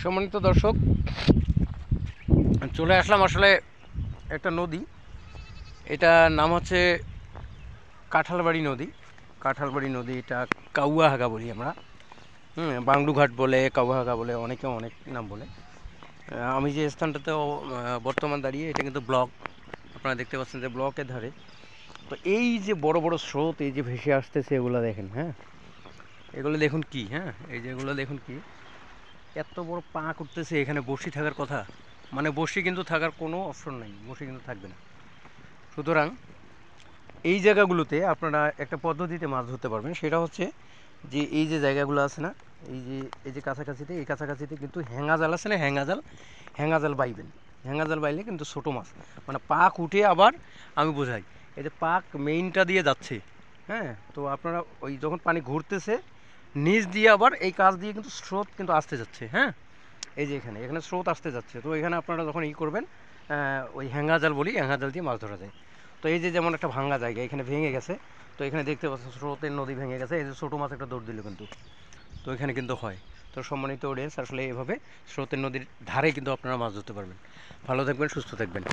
সম্মানিত দর্শক, চলে আসলাম আসলে একটা নদী। এটার নাম হচ্ছে কাঁঠালবাড়ি নদী। কাঁঠালবাড়ি নদী, এটা কাউয়াহাগা বলি আমরা। বাংলুঘাট বলে, কাউয়াহাগা বলে, অনেকে অনেক নাম বলে। আমি যে স্থানটাতে বর্তমান দাঁড়িয়ে, এটা কিন্তু ব্লক। আপনারা দেখতে পাচ্ছেন যে ব্লকের ধারে। তো এই যে বড় বড় স্রোত এই যে ভেসে আসতেছে, এগুলো দেখেন। হ্যাঁ, এগুলো দেখুন কি। হ্যাঁ, এই যে এগুলো দেখুন কি, এত বড় পা করতেছে। এখানে বসি থাকার কথা, মানে বসি কিন্তু থাকার কোনো অপশন নেই, বসি কিন্তু থাকবে না। সুতরাং এই জায়গাগুলোতে আপনারা একটা পদ্ধতিতে মাছ ধরতে পারবেন। সেটা হচ্ছে যে এই যে জায়গাগুলো আছে না, এই যে কাছাকাছিতে, এই কাছাকাছিতে কিন্তু হ্যাঙ্গা জাল আছে না, হ্যাঙ্গা জাল বাইবেন। হ্যাঙ্গা জাল বাইলে কিন্তু ছোটো মাছ, মানে পাক উঠে আবার, আমি বোঝাই, এই যে পাক মেইনটা দিয়ে যাচ্ছে। হ্যাঁ, তো আপনারা ওই যখন পানি ঘুরতেছে নিচ দিয়ে আবার এই কাজ দিয়ে কিন্তু স্রোত কিন্তু আসতে যাচ্ছে। হ্যাঁ, এই যে এখানে এখানে স্রোত আসতে যাচ্ছে। তো এখানে আপনারা যখন করবেন, ওই হ্যাঙ্গা জাল বলি, হ্যাঙ্গা জাল দিয়ে মাছ ধরা যায়। তো এই যে যেমন একটা ভাঙ্গা জায়গা এখানে ভেঙে গেছে, তো এখানে দেখতে পাচ্ছেন স্রোতের নদী ভেঙে গেছে। এই যে ছোটো মাছ একটা দৌড় দিল কিন্তু, তো এখানে কিন্তু হয়। তো সম্মানিত অডিয়েন্স, আসলে এভাবে স্রোতের নদীর ধারে কিন্তু আপনারা মাছ ধরতে পারবেন। ভালো থাকবেন, সুস্থ থাকবেন।